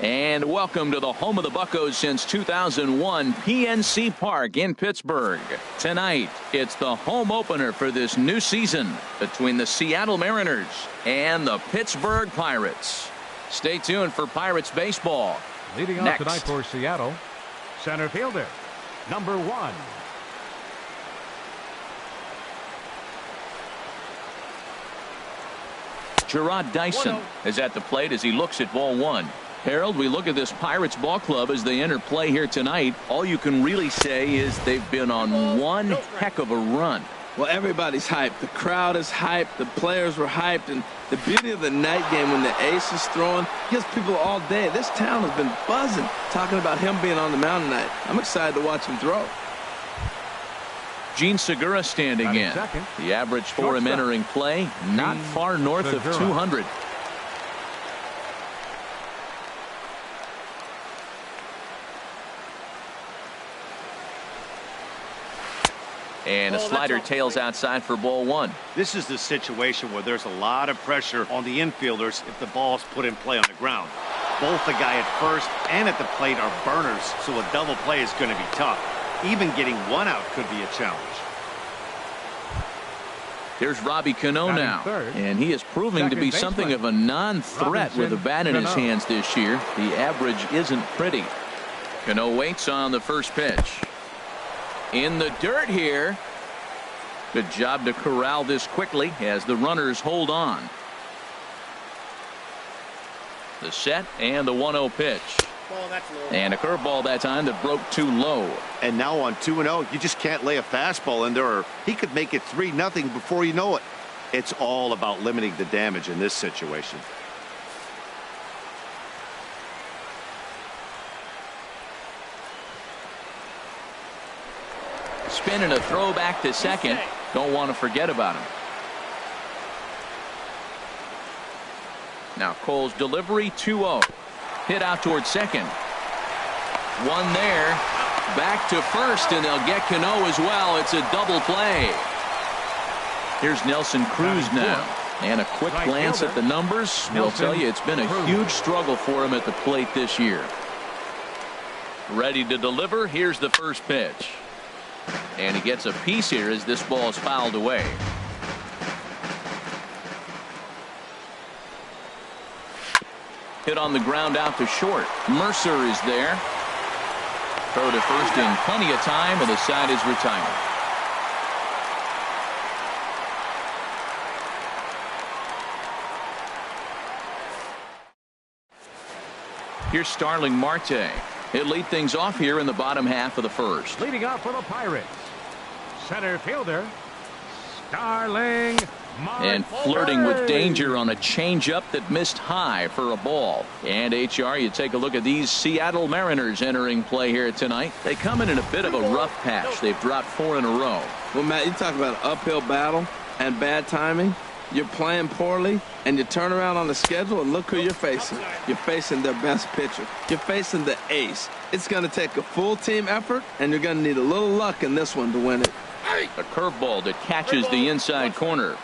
And welcome to the home of the Buccos since 2001, PNC Park in Pittsburgh. Tonight, it's the home opener for this new season between the Seattle Mariners and the Pittsburgh Pirates. Stay tuned for Pirates baseball. Leading off tonight for Seattle, center fielder, number 1. Gerard Dyson is at the plate as he looks at ball 1. Harold, we look at this Pirates ball club as they enter play here tonight. All you can really say is they've been on one heck of a run. Well, everybody's hyped. The crowd is hyped. The players were hyped. And the beauty of the night game when the ace is throwing gives people all day. This town has been buzzing talking about him being on the mound tonight. I'm excited to watch him throw. Gene Segura standing in. The average for him entering play, not far north of 200. And a slider tails outside for ball 1. This is the situation where there's a lot of pressure on the infielders if the ball's put in play on the ground. Both the guy at first and at the plate are burners, so a double play is going to be tough. Even getting one out could be a challenge. Here's Robbie Cano now, and he is proving to be something of a non-threat with a bat in his hands this year. The average isn't pretty. Cano waits on the first pitch. In the dirt here. Good job to corral this quickly as the runners hold on. The set and the 1-0 pitch. And a curveball that time that broke too low. And now on 2-0, you just can't lay a fastball in there or he could make it 3-0 before you know it. It's all about limiting the damage in this situation. Spin and a throw back to second. Don't want to forget about him. Now Cole's delivery 2-0. Hit out towards second. One there. Back to first, and they'll get Cano as well. It's a double play. Here's Nelson Cruz now. And a quick glance at the numbers will tell you it's been a huge struggle for him at the plate this year. Ready to deliver. Here's the first pitch. And he gets a piece here as this ball is fouled away. Hit on the ground out to short. Mercer is there. Throw to first in plenty of time, and the side is retired. Here's Starling Marte. He'll lead things off here in the bottom half of the first. Leading off for the Pirates, center fielder, Starling Marte. And flirting with danger on a changeup that missed high for a ball. And HR, you take a look at these Seattle Mariners entering play here tonight. They come in a bit of a rough patch. They've dropped 4 in a row. Well, Matt, you talk about an uphill battle and bad timing. You're playing poorly, and you turn around on the schedule, and look who you're facing. You're facing their best pitcher. You're facing the ace. It's going to take a full team effort, and you're going to need a little luck in this one to win it. A curveball that catches the inside corner.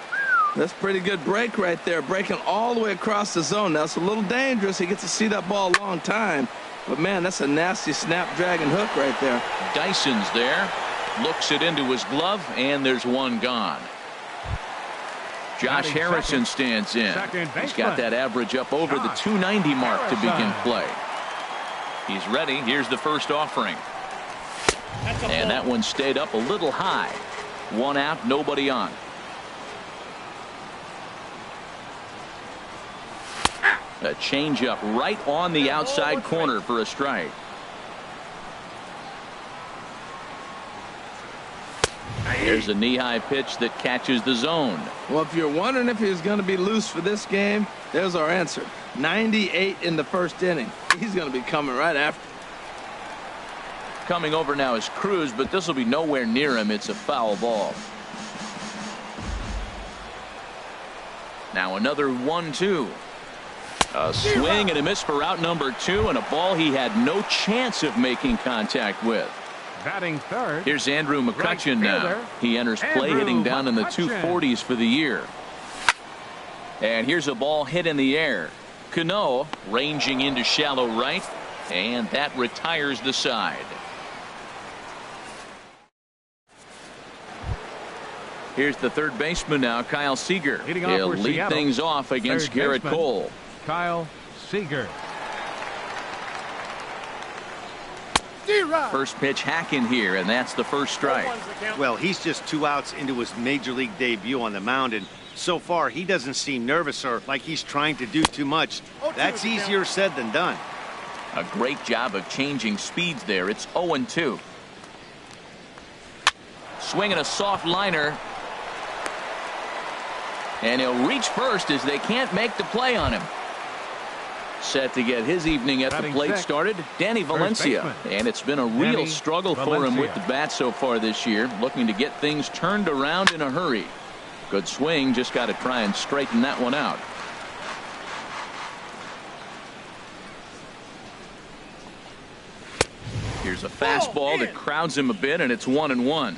That's a pretty good break right there, breaking all the way across the zone. Now, it's a little dangerous. He gets to see that ball a long time. But, man, that's a nasty snapdragon hook right there. Dyson's there. Looks it into his glove, and there's one gone. Josh Harrison stands in. He's got that average up over the 290 mark to begin play. He's ready. Here's the first offering. And that one stayed up a little high. One out, nobody on. A changeup right on the outside corner for a strike. There's a knee-high pitch that catches the zone. Well, if you're wondering if he's going to be loose for this game, there's our answer. 98 in the first inning. He's going to be coming right after. Coming over now is Cruz, but this will be nowhere near him. It's a foul ball. Now another 1-2. A swing and a miss for out number 2, and a ball he had no chance of making contact with. Batting third. Here's Andrew McCutchen now. He enters play hitting down in the 240s for the year. And here's a ball hit in the air. Cano ranging into shallow right, and that retires the side. Here's the third baseman now, Kyle Seager. He'll lead things off against Garrett Cole. Kyle Seager. First pitch hacking here, and that's the first strike. Well, he's just 2 outs into his major league debut on the mound, and so far he doesn't seem nervous or like he's trying to do too much. That's easier said than done. A great job of changing speeds there. It's 0-2. Swinging a soft liner. And he'll reach first as they can't make the play on him. Set to get his evening at the plate started, Danny Valencia. And it's been a real struggle for him with the bat so far this year, looking to get things turned around in a hurry. Good swing, just got to try and straighten that one out. Here's a fastball that crowds him a bit, and it's 1-1.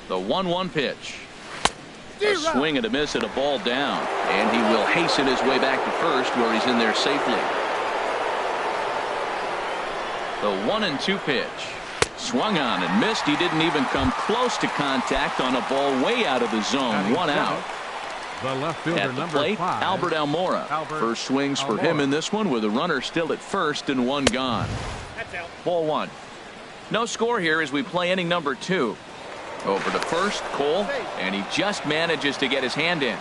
The 1-1 pitch. A swing and a miss at a ball down, and he will hasten his way back to first, where he's in there safely. The 1-2 pitch. Swung on and missed. He didn't even come close to contact on a ball way out of the zone. 1 out. The left fielder, at the number plate, 5. Albert Almora. First swings for him in this one, with a runner still at first and 1 gone. Ball 1. No score here as we play inning number 2. Over to first, Cole, and he just manages to get his hand in.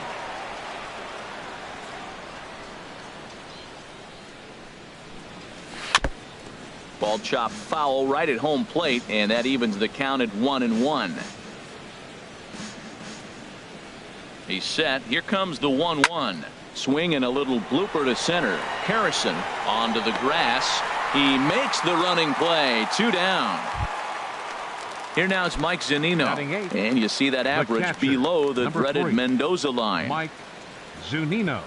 Ball chopped foul right at home plate, and that evens the count at 1-1. He's set. Here comes the 1-1. Swing and a little blooper to center. Harrison onto the grass. He makes the running play. 2 down. Here now is Mike Zunino, and you see that average below the dreaded Mendoza line. Mike Zunino.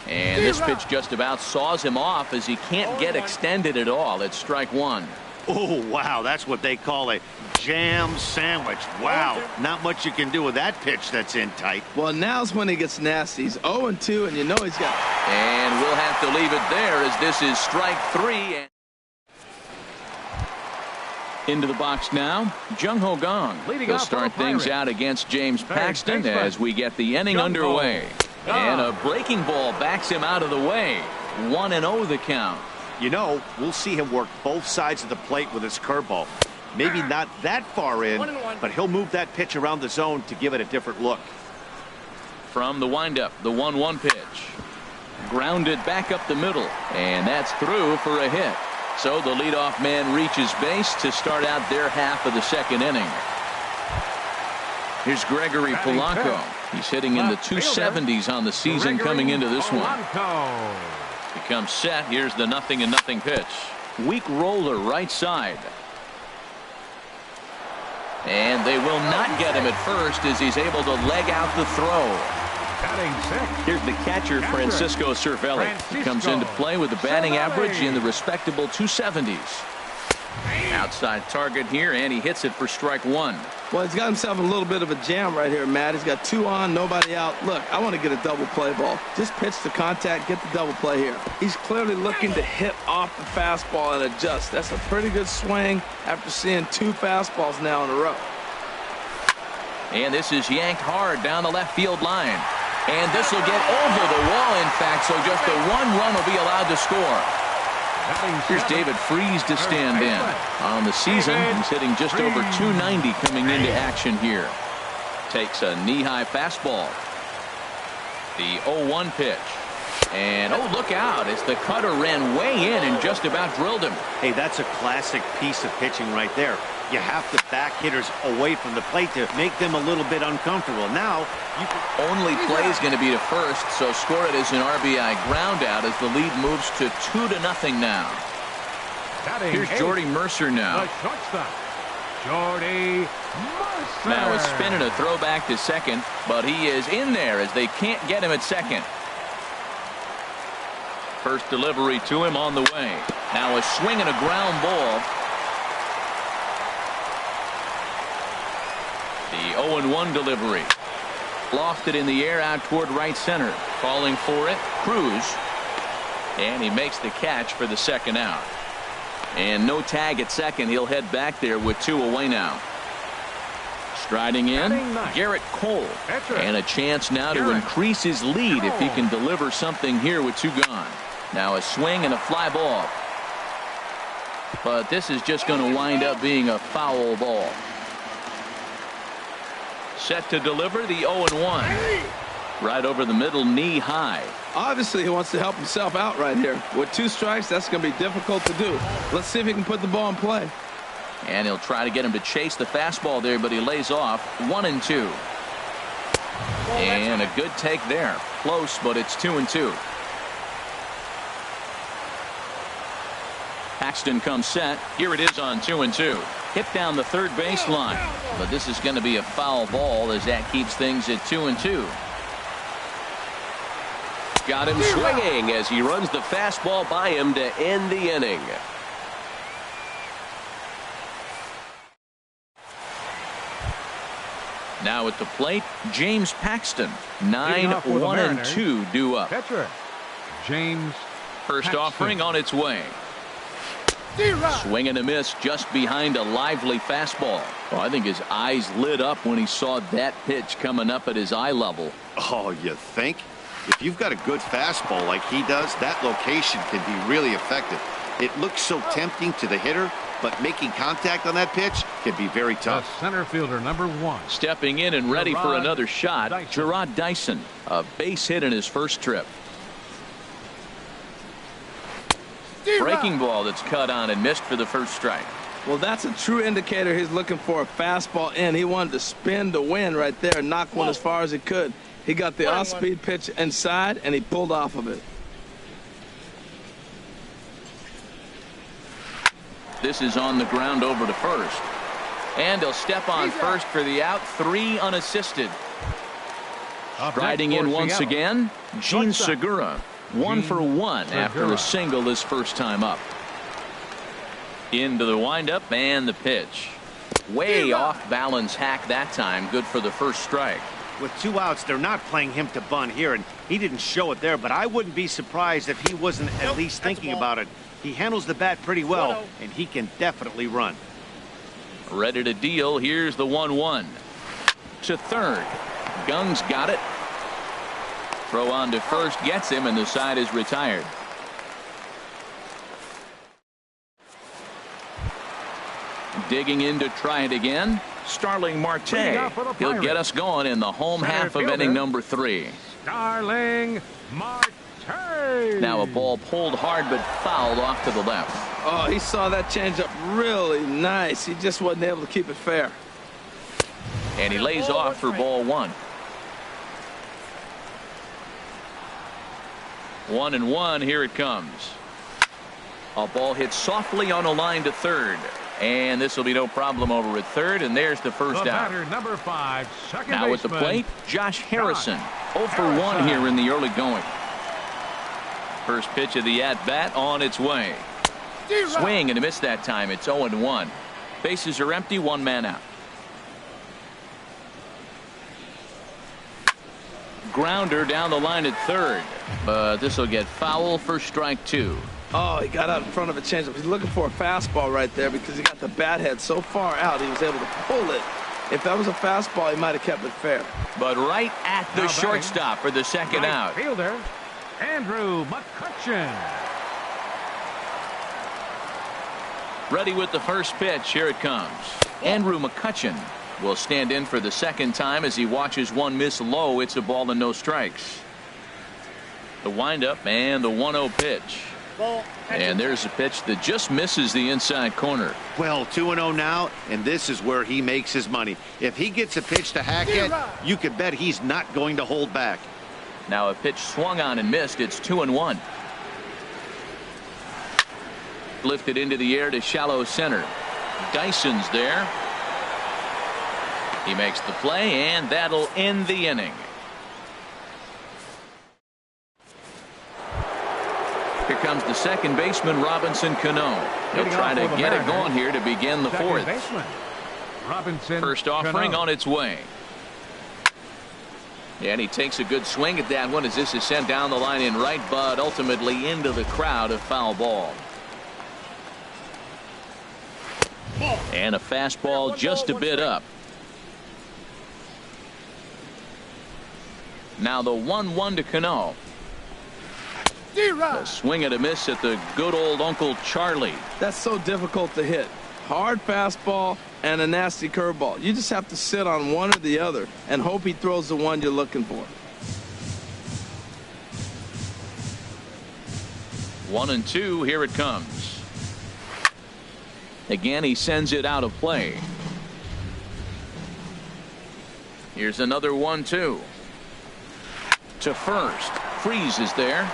And this pitch just about saws him off as he can't get extended at all. It's strike 1. Oh, wow, that's what they call a jam sandwich. Wow, not much you can do with that pitch that's in tight. Well, now's when he gets nasty. He's 0-2, and you know he's got... And we'll have to leave it there as this is strike 3. Into the box now, Jung Ho Gong. He'll start things out against James Paxton as we get the inning underway. And a breaking ball backs him out of the way. 1-0 the count. You know, we'll see him work both sides of the plate with his curveball. Maybe not that far in, but he'll move that pitch around the zone to give it a different look. From the windup, the 1-1 pitch. Grounded back up the middle, and that's through for a hit. So the leadoff man reaches base to start out their half of the second inning. Here's Gregory Polanco. He's hitting in the 270s on the season coming into this one. Becomes set. Here's the 0-0 pitch. Weak roller right side. And they will not get him at first as he's able to leg out the throw. Here's the catcher, Francisco Cervelli. He comes into play with a batting average in the respectable 270s. Outside target here, and he hits it for strike 1. Well, he's got himself a little bit of a jam right here, Matt. He's got 2 on, nobody out. Look, I want to get a double play ball. Just pitch the contact, get the double play here. He's clearly looking to hit off the fastball and adjust. That's a pretty good swing after seeing 2 fastballs now in a row. And this is yanked hard down the left field line. And this will get over the wall, in fact, so just the 1 run will be allowed to score. Here's David Freese to stand in. On the season, he's hitting just over 290 coming into action here. Takes a knee-high fastball. The 0-1 pitch. And, oh, look out, as the cutter ran way in and just about drilled him. Hey, that's a classic piece of pitching right there. You have to back hitters away from the plate to make them a little bit uncomfortable. Now, only play is going to be to first, so score it as an RBI ground out as the lead moves to 2-0 now. Here's Jordy Mercer now. Jordy Mercer. Now a spin and a throw back to second, but he is in there as they can't get him at second. First delivery to him on the way. Now a swing and a ground ball. The 0-1 delivery. Lofted in the air out toward right center. Calling for it, Cruz. And he makes the catch for the second out. And no tag at second. He'll head back there with 2 away now. Striding in, Garrett Cole. And a chance now to increase his lead if he can deliver something here with 2 gone. Now a swing and a fly ball. But this is just going to wind up being a foul ball. Set to deliver the 0-1. Right over the middle, knee high. Obviously, he wants to help himself out right here. With 2 strikes, that's going to be difficult to do. Let's see if he can put the ball in play. And he'll try to get him to chase the fastball there, but he lays off 1-2. And a good take there. Close, but it's 2-2. Paxton comes set. Here it is on 2-2. Hit down the third baseline. But this is going to be a foul ball as that keeps things at 2-2. Got him swinging as he runs the fastball by him to end the inning. Now at the plate, James Paxton. 9-1-2 due up. Catcher, James First Paxton. offering on its way. Swing and a miss just behind a lively fastball. Well, I think his eyes lit up when he saw that pitch coming up at his eye level. Oh, you think? If you've got a good fastball like he does, that location can be really effective. It looks so tempting to the hitter, but making contact on that pitch can be very The tough. center fielder, number 1. Stepping in and ready for another shot, Dyson. Gerard Dyson. A base hit in his first trip. Breaking ball that's cut on and missed for the first strike. Well, that's a true indicator he's looking for a fastball in. He wanted to spin the wind right there and knock one as far as he could. He got the off-speed pitch inside, and he pulled off of it. This is on the ground over to first. And he'll step on first for the out. 3 unassisted. Striding in once again, Gene Segura. 1 for 1 after a single his first time up. Into the windup and the pitch. Way off balance hack that time. Good for the first strike. With 2 outs, they're not playing him to bunt here, and he didn't show it there, but I wouldn't be surprised if he wasn't at least thinking about it. He handles the bat pretty well, and he can definitely run. Ready to deal. Here's the 1-1. To third. Gung's got it. Throw on to first gets him, and the side is retired. Digging in to try it again. Starling Marte. He'll get us going in the home half of inning number 3. Starling Marte. Now a ball pulled hard but fouled off to the left. Oh, he saw that changeup really nice. He just wasn't able to keep it fair. And he lays off for ball 1. 1-1. Here it comes. A ball hit softly on a line to third. And this will be no problem over at third. And there's the first out. Batter, number 5, second now baseman, at the plate, Josh Harrison. 0 for 1 here in the early going. First pitch of the at-bat on its way. Swing and a miss that time. It's 0-1. Bases are empty. 1 man out. Grounder down the line at third. But this will get foul for strike 2. Oh, he got out in front of a changeup. He's looking for a fastball right there because he got the bat head so far out he was able to pull it. If that was a fastball, he might have kept it fair. But right at the shortstop for the second out. Fielder Andrew McCutchen. Ready with the first pitch. Here it comes. Andrew McCutchen will stand in for the second time as he watches one miss low. It's a ball and no strikes. The windup and the 1-0 pitch. And there's a pitch that just misses the inside corner. Well, 2-0 now, and this is where he makes his money. If he gets a pitch to Hackett, you could bet he's not going to hold back. Now a pitch swung on and missed. It's 2-1. Lifted into the air to shallow center. Dyson's there. He makes the play, and that'll end the inning. comes the second baseman, Robinson Cano. He'll try to get it going here to begin the fourth. First offering on its way. And he takes a good swing at that one as this is sent down the line in right, but ultimately into the crowd, a foul ball. And a fastball just a bit up. Now the 1-1 to Cano. A swing and a miss at the good old Uncle Charlie. That's so difficult to hit. Hard fastball and a nasty curveball. You just have to sit on one or the other and hope he throws the one you're looking for. 1-2. Here it comes. Again, he sends it out of play. Here's another 1-2. To first. Freeze is there.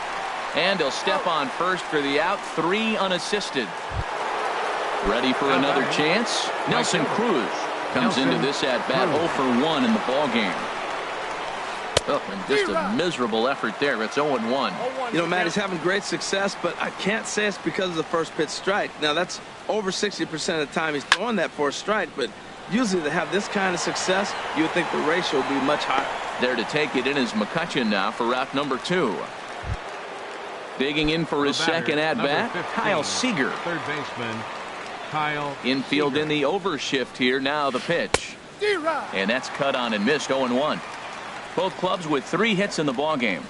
And he'll step on first for the out. 3 unassisted. Ready for another chance. Nelson Cruz comes into this at bat 0 for 1 in the ball game. Oh, and just a miserable effort there. It's 0-1. You know, Matt, he's having great success, but I can't say it's because of the first pitch strike. Now, that's over 60% of the time he's throwing that for a strike, but usually to have this kind of success, you would think the ratio would be much higher. There to take it in is McCutchen now for route number 2. Digging in for his second at bat, Kyle Seager. Third baseman, Kyle Infield Seager. in the overshift here. Now the pitch. And that's cut on and missed. 0-1. Both clubs with 3 hits in the ball game.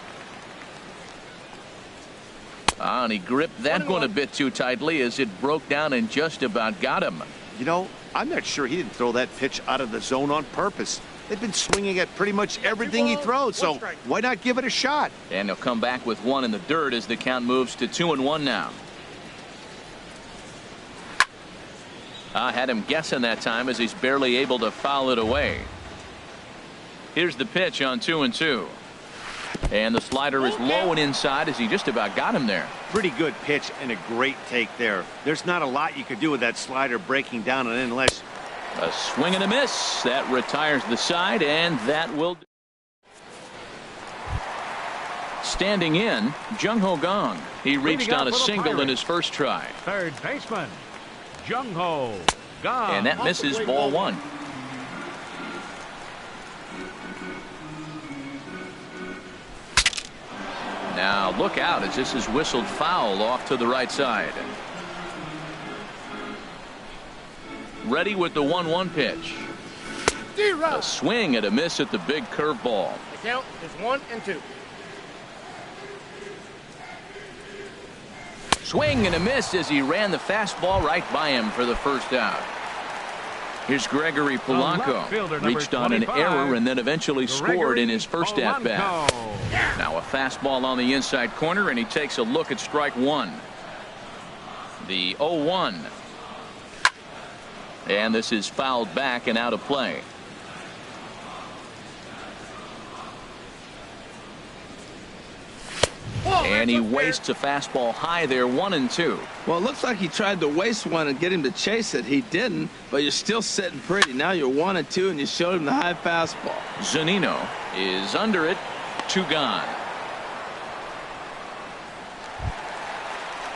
And he gripped that one a bit too tightly as it broke down and just about got him. You know, I'm not sure he didn't throw that pitch out of the zone on purpose. They've been swinging at pretty much everything he throws, so why not give it a shot? And he'll come back with 1 in the dirt as the count moves to 2-1 now. I had him guessing that time as he's barely able to foul it away. Here's the pitch on 2-2. And the slider is low and inside as he just about got him there. Pretty good pitch and a great take there. There's not a lot you could do with that slider breaking down and in unless... A swing and a miss. That retires the side, and that will do. Standing in, Jung-Ho Gong. He reached on a single in his first try. Third baseman, Jung-Ho Gong. And that misses ball 1. Now look out as this is whistled foul off to the right side. Ready with the 1-1 pitch. A swing and a miss at the big curveball. The count is 1-2. Swing and a miss as he ran the fastball right by him for the first out. Here's Gregory Polanco. Reached on an error and then eventually scored in his first at bat. Now a fastball on the inside corner, and he takes a look at strike 1. The 0-1. And this is fouled back and out of play. And he wastes a fastball high there, 1-2. Well, it looks like he tried to waste one and get him to chase it. He didn't, but you're still sitting pretty. Now you're 1-2, and you showed him the high fastball. Zunino is under it. 2 gone.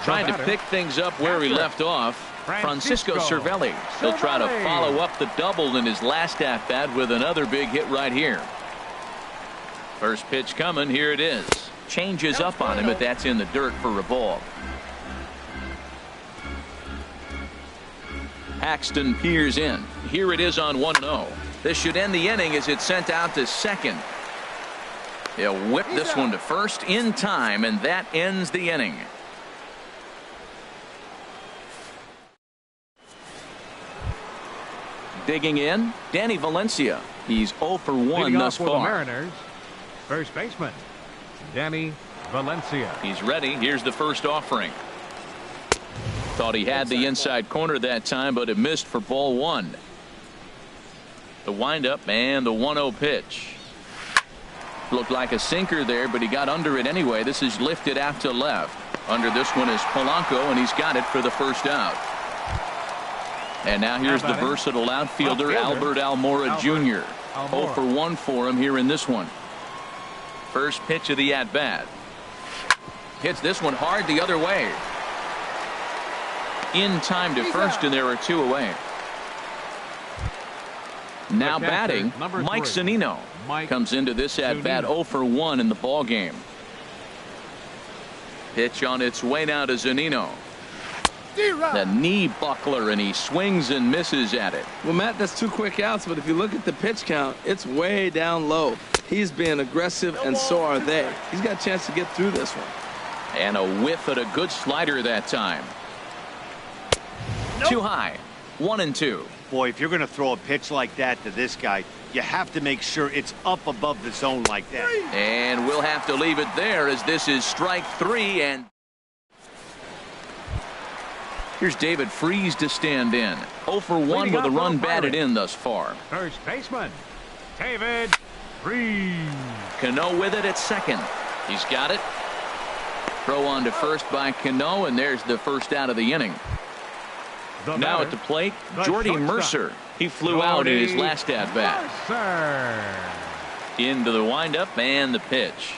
Trying to pick things up where he left off. Francisco Cervelli. He'll try to follow up the double in his last at bat with another big hit right here. First pitch coming. Here it is. Changes up on him, but that's in the dirt for a ball. Paxton peers in. Here it is on 1-0. This should end the inning as it's sent out to second. He'll whip this one to first in time, and that ends the inning. Digging in, Danny Valencia. He's 0 for 1 thus for the far. Mariners, first baseman, Danny Valencia. He's ready. Here's the first offering. Thought he had the inside corner that time, but it missed for ball 1. The windup and the 1-0 pitch. Looked like a sinker there, but he got under it anyway. This is lifted out to left. Under this one is Polanco, and he's got it for the first out. And now here's the versatile outfielder, Albert Almora Jr. 0 for 1 for him here in this one. First pitch of the at-bat. Hits this one hard the other way. In time to first, and there are 2 away. Now batting, Mike Zunino comes into this at-bat 0 for 1 in the ball game. Pitch on its way now to Zunino. The knee buckler, and he swings and misses at it. Well, Matt, that's 2 quick outs, but if you look at the pitch count, it's way down low. He's being aggressive, and so are they. He's got a chance to get through this one. And a whiff at a good slider that time. Too high. 1-2. Boy, if you're going to throw a pitch like that to this guy, you have to make sure it's up above the zone like that. And we'll have to leave it there, as this is strike 3. And here's David Freese to stand in. 0 for 1 with a run batted in thus far. First baseman, David Freese. Cano with it at second. He's got it. Throw on to first by Cano, and there's the first out of the inning. Now at the plate, Jordy Mercer. He flew out in his last at-bat. Into the windup and the pitch.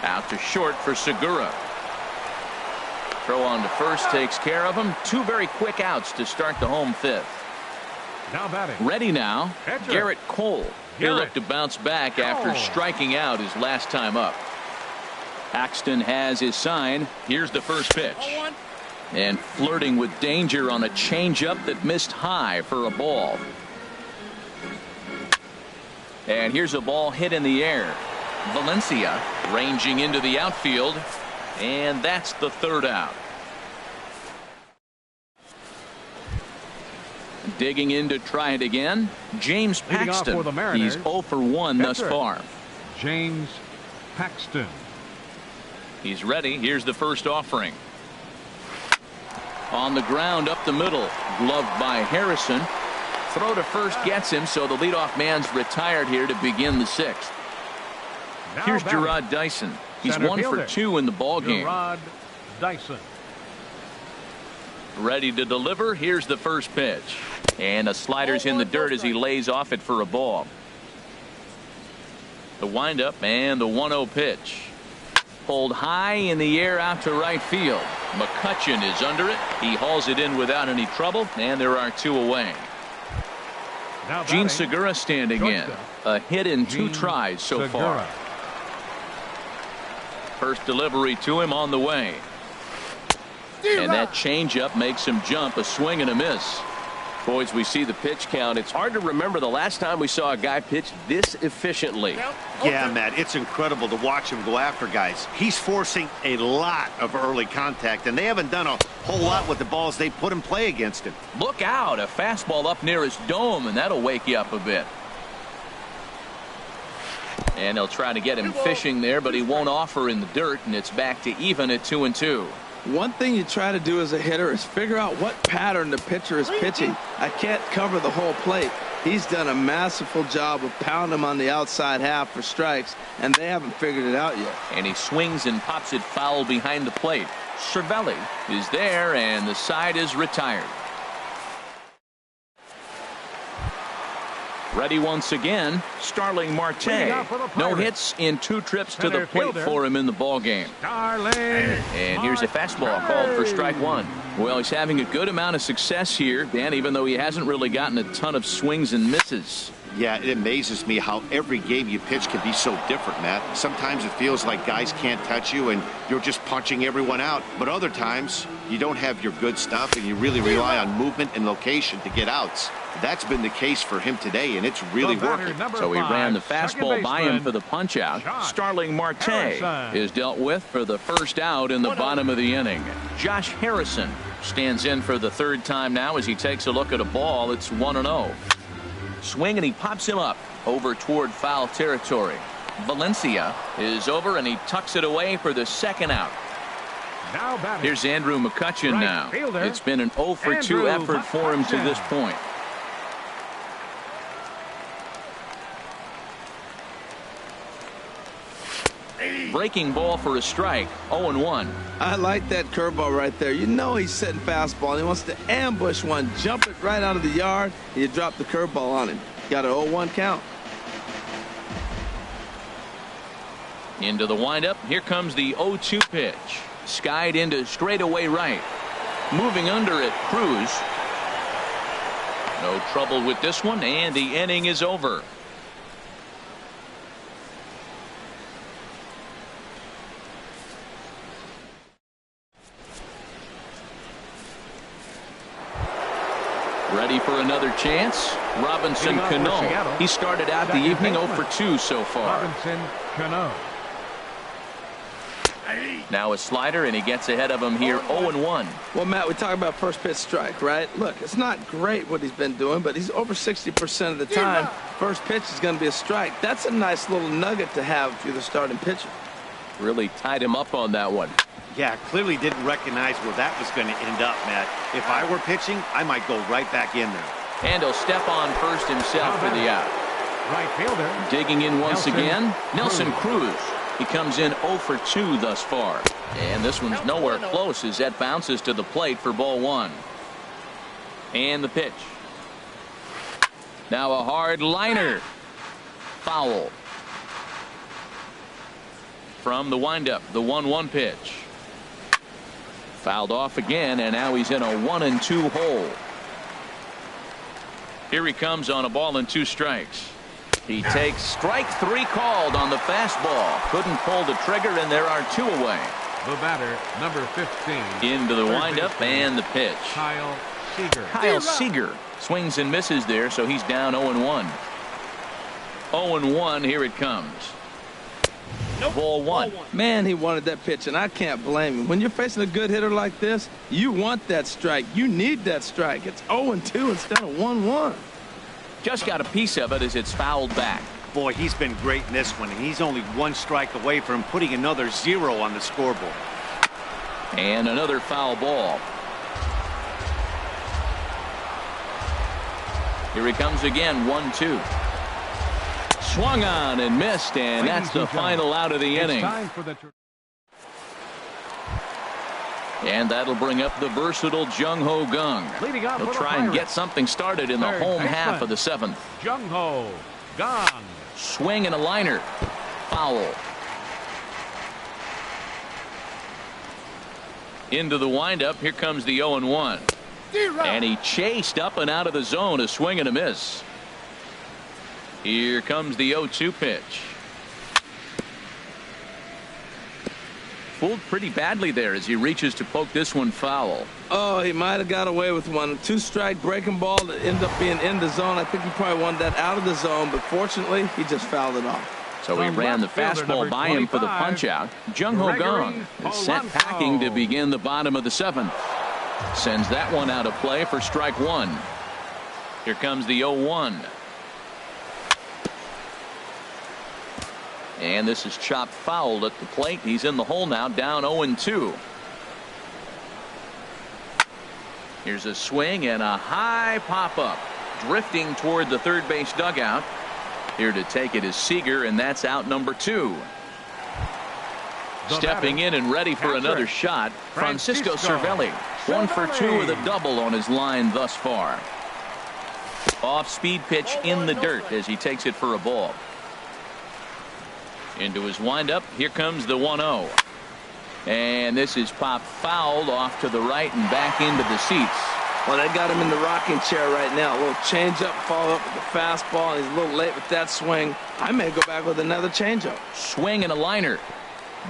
Out to short for Segura. Throw on to first takes care of him. 2 very quick outs to start the home 5th. Now batting. Ready now, Garrett Cole. He'll look to bounce back after striking out his last time up. Paxton has his sign. Here's the first pitch. And flirting with danger on a changeup that missed high for a ball. And here's a ball hit in the air. Valencia ranging into the outfield. And that's the 3rd out. Digging in to try it again, James Paxton. He's 0 for 1 thus far. James Paxton. He's ready. Here's the first offering. On the ground up the middle, gloved by Harrison. Throw to first gets him, so the leadoff man's retired here to begin the 6th. Here's Gerard Dyson. He's 1 for 2 in the ball game. Gerard Dyson. Ready to deliver. Here's the first pitch. And a slider's in the dirt as he lays off it for a ball. The windup and the 1-0 pitch. Pulled high in the air out to right field. McCutchen is under it. He hauls it in without any trouble, and there are 2 away. Gene Segura standing in. A hit in 2 tries so far. First delivery to him on the way. And that changeup makes him jump. A swing and a miss. Boys, we see the pitch count. It's hard to remember the last time we saw a guy pitch this efficiently. Yeah, Matt, it's incredible to watch him go after guys. He's forcing a lot of early contact, and they haven't done a whole lot with the balls they put in play against him. Look out, a fastball up near his dome, and that'll wake you up a bit. And they'll try to get him fishing there, but he won't offer in the dirt, and it's back to even at 2-2. One thing you try to do as a hitter is figure out what pattern the pitcher is pitching. I can't cover the whole plate. He's done a masterful job of pounding him on the outside half for strikes, and they haven't figured it out yet. And he swings and pops it foul behind the plate. Cervelli is there, and the side is retired. Ready once again, Starling Marte. No hits in 2 trips to the plate for him in the ball game. And here's a fastball called for strike 1. Well, he's having a good amount of success here, Dan, even though he hasn't really gotten a ton of swings and misses. Yeah, it amazes me how every game you pitch can be so different, Matt. Sometimes it feels like guys can't touch you and you're just punching everyone out. But other times you don't have your good stuff and you really rely on movement and location to get outs. That's been the case for him today, and it's really working. So he ran the fastball by him for the punch out. Starling Marte is dealt with for the first out in the bottom of the inning. Josh Harrison stands in for the 3rd time now as he takes a look at a ball. It's 1-0. Swing, and he pops him up over toward foul territory. Valencia is over, and he tucks it away for the 2nd out. Here's Andrew McCutchen now. It's been an 0 for 2 effort for him to this point. Breaking ball for a strike. 0-1. I like that curveball right there. You know he's setting fastball. He wants to ambush one, jump it right out of the yard, and you drop the curveball on him. Got an 0-1 count. Into the windup. Here comes the 0-2 pitch. Skied into straightaway right. Moving under it, Cruz. No trouble with this one, and the inning is over. Ready for another chance. Robinson Cano. He started out the evening 0 for 2 so far. Robinson Cano. Now a slider, and he gets ahead of him here 0-1. Well, Matt, we talk about first pitch strike, right? Look, it's not great what he's been doing, but he's over 60% of the time. First pitch is going to be a strike. That's a nice little nugget to have if you're the starting pitcher. Really tied him up on that one. Yeah, clearly didn't recognize where that was going to end up, Matt. If I were pitching, I might go right back in there. And he'll step on first himself for the out. Right fielder. Digging in once again, Nelson Cruz. He comes in 0 for 2 thus far. And this one's nowhere close as that bounces to the plate for ball 1. And the pitch. Now a hard liner. Foul. From the windup, the 1-1 pitch. Fouled off again, and now he's in a 1-2 hole. Here he comes on a ball and 2 strikes. He takes strike 3 called on the fastball. Couldn't pull the trigger, and there are 2 away. The batter, number 15. Into the windup and the pitch. Kyle Seager. Kyle Seager swings and misses there, so he's down 0-1. 0-1, here it comes. Ball 1. Man, he wanted that pitch, and I can't blame him. When you're facing a good hitter like this, you want that strike. You need that strike. It's 0-2 instead of 1-1. Just got a piece of it as it's fouled back. Boy, he's been great in this one, and he's only 1 strike away from putting another 0 on the scoreboard. And another foul ball. Here he comes again, 1-2. Swung on and missed, and that's the final out of the inning. And that'll bring up the versatile Jung-Ho Kang. He'll try and get something started in the home half of the 7th. Jung-Ho Kang. Swing and a liner. Foul. Into the windup. Here comes the 0-1. And he chased up and out of the zone. A swing and a miss. Here comes the 0-2 pitch. Fooled pretty badly there as he reaches to poke this one foul. Oh, he might have got away with one. 2-strike breaking ball that ended up being in the zone. I think he probably wanted that out of the zone, but fortunately, he just fouled it off. So he ran the fastball by him for the punch-out. Jung-Ho Kang is sent packing to begin the bottom of the 7th. Sends that one out of play for strike 1. Here comes the 0-1. And this is chopped foul at the plate. He's in the hole now, down 0-2. Here's a swing and a high pop-up. Drifting toward the third base dugout. Here to take it is Seager, and that's out number 2. Stepping in and ready for another shot, Francisco Cervelli. 1 for 2 with a double on his line thus far. Off-speed pitch in the dirt as he takes it for a ball. Into his windup. Here comes the 1-0. And this is popped fouled off to the right and back into the seats. Well, they got him in the rocking chair right now. A little changeup, follow up with the fastball, and he's a little late with that swing. I may go back with another changeup. Swing and a liner,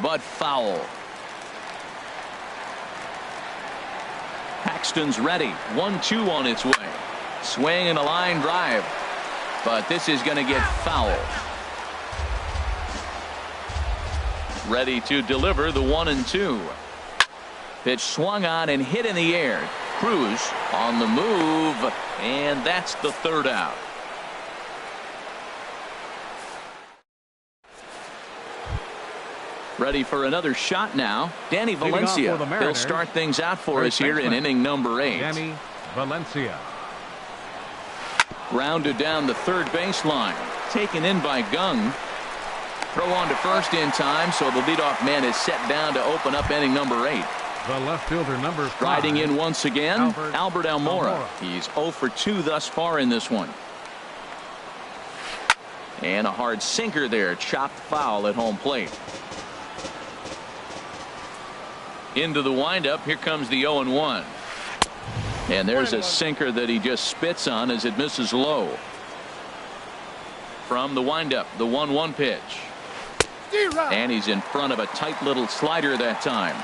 but foul. Paxton's ready. 1-2 on its way. Swing and a line drive, but this is going to get foul. Ready to deliver the 1-2. Pitch swung on and hit in the air. Cruz on the move, and that's the 3rd out. Ready for another shot now. Danny Valencia. He'll start things out for us here in inning number 8. Danny Valencia. Grounded down the third baseline. Taken in by Kang. Throw on to first in time, so the leadoff man is set down to open up inning number 8. The left fielder, number 5. Riding in once again, Albert Almora. He's 0 for 2 thus far in this one. And a hard sinker there. Chopped foul at home plate. Into the windup. Here comes the 0-1. And there's a sinker that he just spits on as it misses low. From the windup, the 1-1 pitch. And he's in front of a tight little slider that time.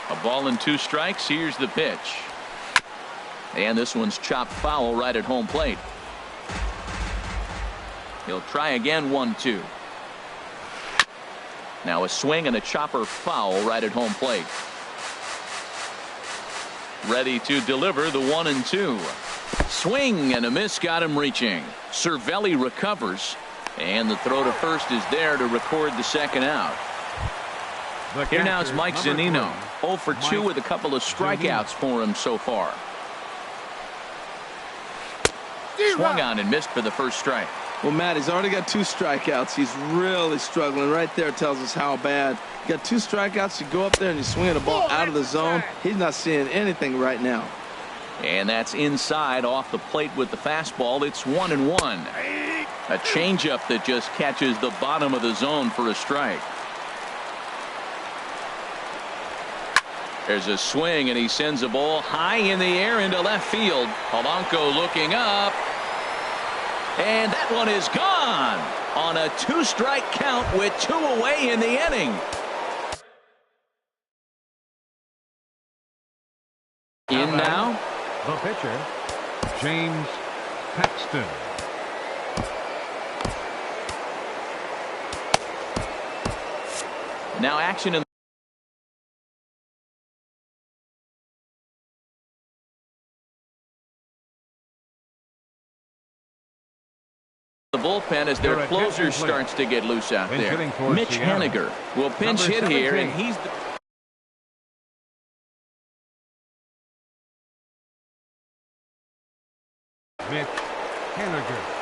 A ball and 2 strikes. Here's the pitch. And this one's chopped foul right at home plate. He'll try again. 1-2. Now a swing and a chopper foul right at home plate. Ready to deliver the 1-2. Swing and a miss got him reaching. Cervelli recovers. And the throw to first is there to record the second out. Here now is Mike Zunino. 0 for 2 with a couple of strikeouts for him so far. Swung on and missed for the first strike. Well, Matt, he's already got 2 strikeouts. He's really struggling. Right there tells us how bad. You got 2 strikeouts. You go up there and you swing the ball out of the zone. He's not seeing anything right now. And that's inside off the plate with the fastball. It's 1-1. A changeup that just catches the bottom of the zone for a strike. There's a swing and he sends a ball high in the air into left field. Polanco looking up. And that one is gone on a 2-strike count with 2 away in the inning. In now, the pitcher, James Paxton. Now action in the bullpen as their closer starts to get loose out there. Mitch Haniger will pinch hit here, and he's the Mitch Haniger.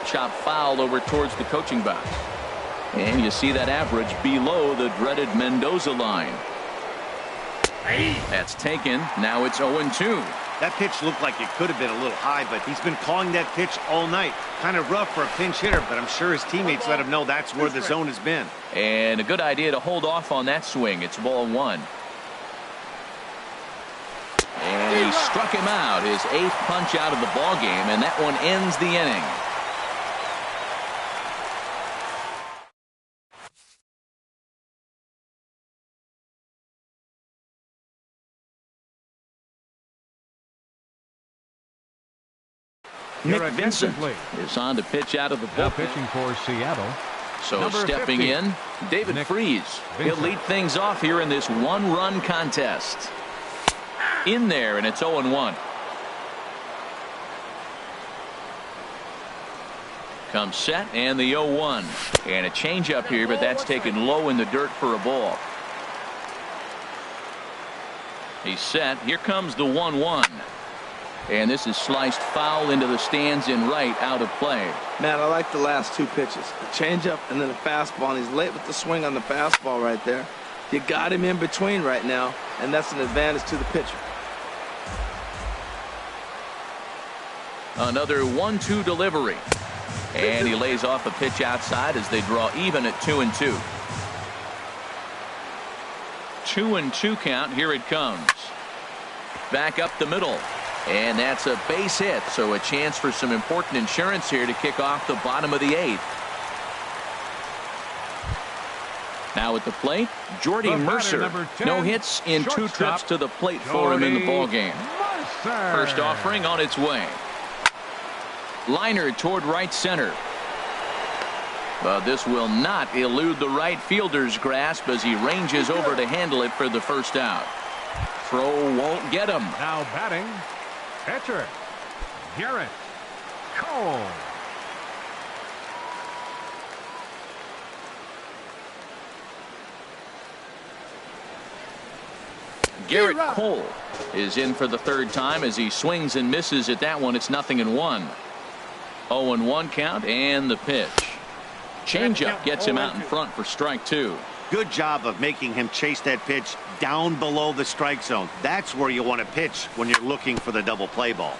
chop foul over towards the coaching box. And you see that average below the dreaded Mendoza line. That's taken. Now it's 0-2. That pitch looked like it could have been a little high, but he's been calling that pitch all night. Kind of rough for a pinch hitter, but I'm sure his teammates let him know that's where the zone has been. And a good idea to hold off on that swing. It's ball 1. And he struck him out, his 8th punch out of the ball game, and that one ends the inning. Nick Vincent is on to pitch out of the bullpen. Pitching for Seattle. So Number stepping 50, in, David Freese. He'll lead things off here in this one-run contest. In there, and it's 0-1. Comes set, and the 0-1. And a changeup here, but that's taken low in the dirt for a ball. He's set. Here comes the 1-1. And this is sliced foul into the stands in right, out of play. Matt, I like the last 2 pitches. A changeup and then a fastball. And he's late with the swing on the fastball right there. You got him in between right now, and that's an advantage to the pitcher. Another 1-2 delivery. And he lays off a pitch outside as they draw even at 2-2. 2-2 count. Here it comes. Back up the middle. And that's a base hit, so a chance for some important insurance here to kick off the bottom of the 8th. Now at the plate, Jordy Mercer. No hits in 2 trips to the plate for him in the ballgame. First offering on its way. Liner toward right center. But this will not elude the right fielder's grasp as he ranges over to handle it for the first out. Throw won't get him. Now batting, pitcher, Garrett Cole. Garrett Cole is in for the 3rd time as he swings and misses at that one. It's 0-1. 0-1 count and the pitch. Changeup gets him out in front for strike 2. Good job of making him chase that pitch down below the strike zone. That's where you want to pitch when you're looking for the double play ball.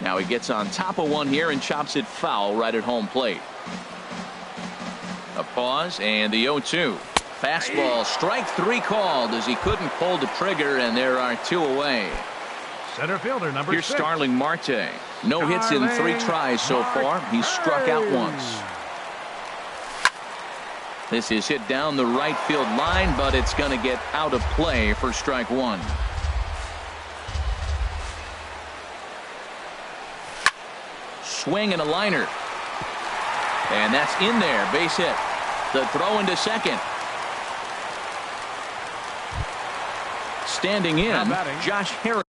Now he gets on top of one here and chops it foul right at home plate. A pause and the 0-2. Fastball, strike 3 called as he couldn't pull the trigger, and there are 2 away. Center fielder number 6. Here's Starling Marte. No hits in 3 tries so far. He's struck out once. This is hit down the right field line, but it's going to get out of play for strike 1. Swing and a liner. And that's in there. Base hit. The throw into second. Standing in, Josh Harris.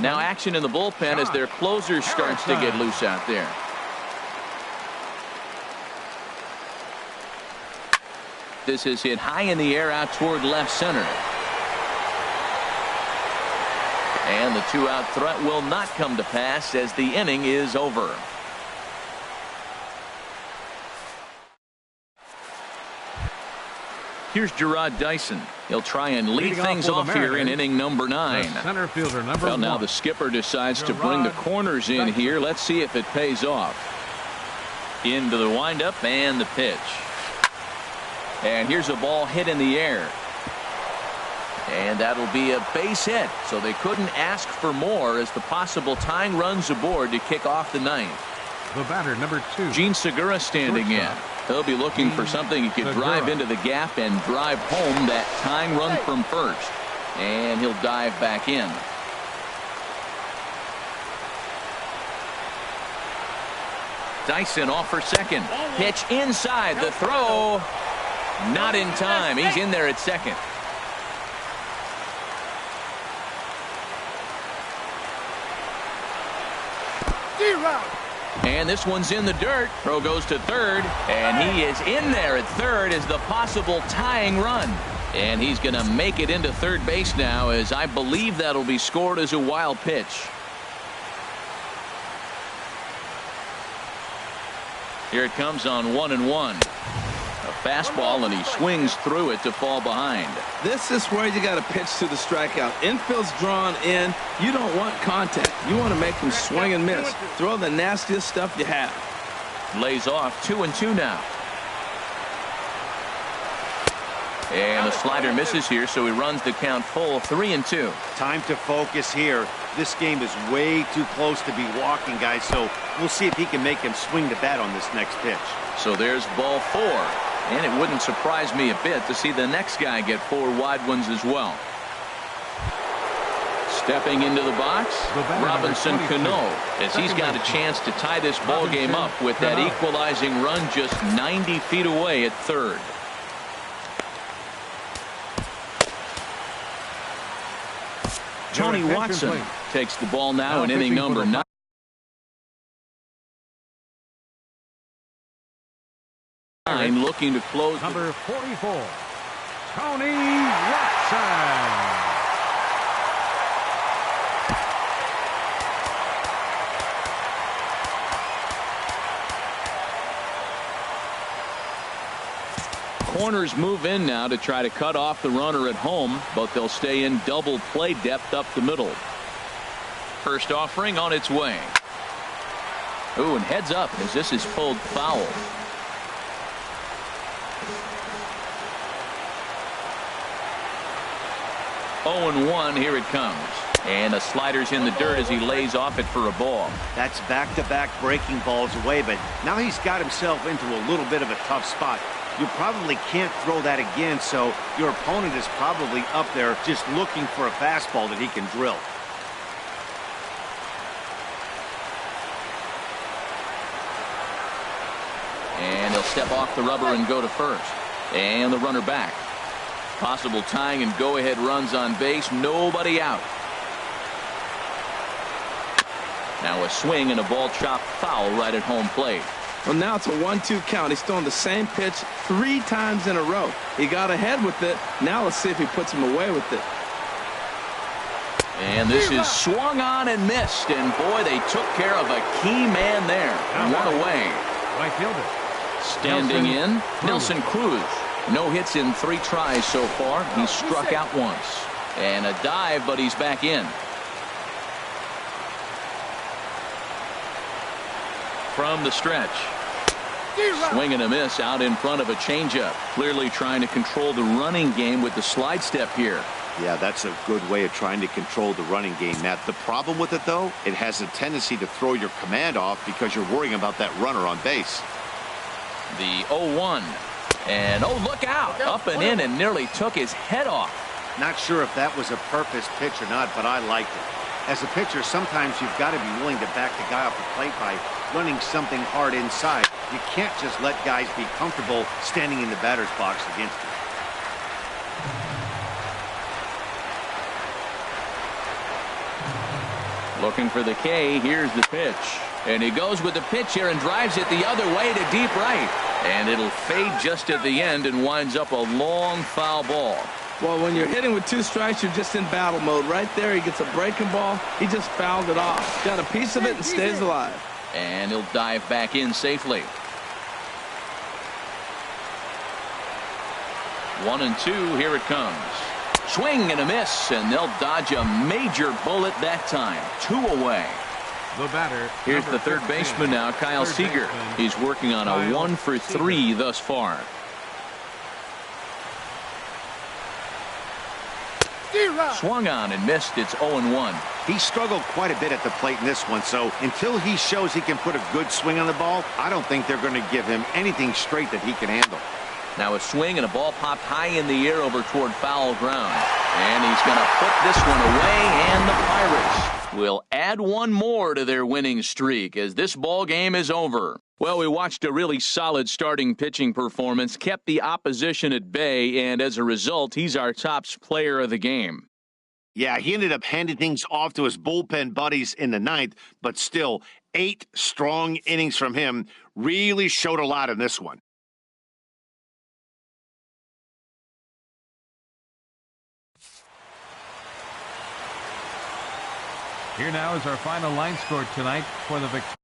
Now action in the bullpen as their closer starts to get loose out there. This is hit high in the air out toward left center. And the 2-out threat will not come to pass as the inning is over. Here's Gerard Dyson. He'll try and lead things off here in inning number 9. Center fielder number 1. Now the skipper decides to bring the corners in here. Let's see if it pays off. Into the windup and the pitch. And here's a ball hit in the air. And that'll be a base hit. So they couldn't ask for more as the possible tying runs aboard to kick off the 9th. The batter, number 2. Gene Segura standing in. He'll be looking for something he could drive into the gap and drive home that tying run from first. And he'll dive back in. Dyson off for second. Pitch inside. The throw. Not in time. He's in there at second. And this one's in the dirt. Throw goes to third. And he is in there at third as the possible tying run. And he's going to make it into third base now, as I believe that'll be scored as a wild pitch. Here it comes on 1-1. A fastball, and he swings through it to fall behind. This is where you got to pitch to the strikeout. Infield's drawn in. You don't want contact. You want to make him swing and miss. Throw the nastiest stuff you have. Lays off 2-2 now. And the slider misses here, so he runs the count full 3-2. Time to focus here. This game is way too close to be walking, guys, so we'll see if he can make him swing the bat on this next pitch. So there's ball 4. And it wouldn't surprise me a bit to see the next guy get 4 wide ones as well. Stepping into the box, Robinson Cano, as he's got a chance to tie this ball game up with that equalizing run just 90 feet away at third. Tony Watson takes the ball now in inning number 9. Looking to close. Number 44, Tony Watson. Corners move in now to try to cut off the runner at home, but they'll stay in double play depth up the middle. First offering on its way. Ooh, and heads up as this is pulled foul. Oh, 1 here it comes. And the slider's in the dirt as he lays off it for a ball. That's back-to-back breaking balls away, but now he's got himself into a little bit of a tough spot. You probably can't throw that again, so your opponent is probably up there just looking for a fastball that he can drill. And he'll step off the rubber and go to first. And the runner back. Possible tying and go-ahead runs on base. Nobody out. Now a swing and a ball chopped foul right at home plate. Well, now it's a 1-2 count. He's throwing the same pitch 3 times in a row. He got ahead with it. Now let's see if he puts him away with it. And this is swung on and missed. And, boy, they took care of a key man there. One away. Right fielder. Standing in, Nelson Cruz. No hits in 3 tries so far. He struck out once. And a dive, but he's back in. From the stretch. Swing and a miss out in front of a changeup. Clearly trying to control the running game with the slide step here. Yeah, that's a good way of trying to control the running game, Matt. The problem with it, though, it has a tendency to throw your command off because you're worrying about that runner on base. The 0-1. And, oh, look out. Up and in and nearly took his head off. Not sure if that was a purpose pitch or not, but I liked it. As a pitcher, sometimes you've got to be willing to back the guy off the plate by running something hard inside. You can't just let guys be comfortable standing in the batter's box against you. Looking for the K. Here's the pitch. And he goes with the pitch here and drives it the other way to deep right. And it'll fade just at the end and winds up a long foul ball. Well, when you're hitting with 2 strikes, you're just in battle mode. Right there, he gets a breaking ball. He just fouled it off. Got a piece of it and stays alive. And he'll dive back in safely. 1-2. Here it comes. Swing and a miss, and they'll dodge a major bullet that time. 2 away. The batter. Here's the third baseman now, Kyle Seager. He's working on a 1 for 3 thus far. Swung on and missed. It's 0-1. He struggled quite a bit at the plate in this one, so until he shows he can put a good swing on the ball, I don't think they're going to give him anything straight that he can handle. Now a swing and a ball popped high in the air over toward foul ground. And he's going to put this one away, and the Pirates will add 1 more to their winning streak as this ball game is over. Well, we watched a really solid starting pitching performance, kept the opposition at bay, and as a result, he's our top player of the game. Yeah, he ended up handing things off to his bullpen buddies in the 9th, but still, 8 strong innings from him really showed a lot in this one. Here now is our final line score tonight for the victory.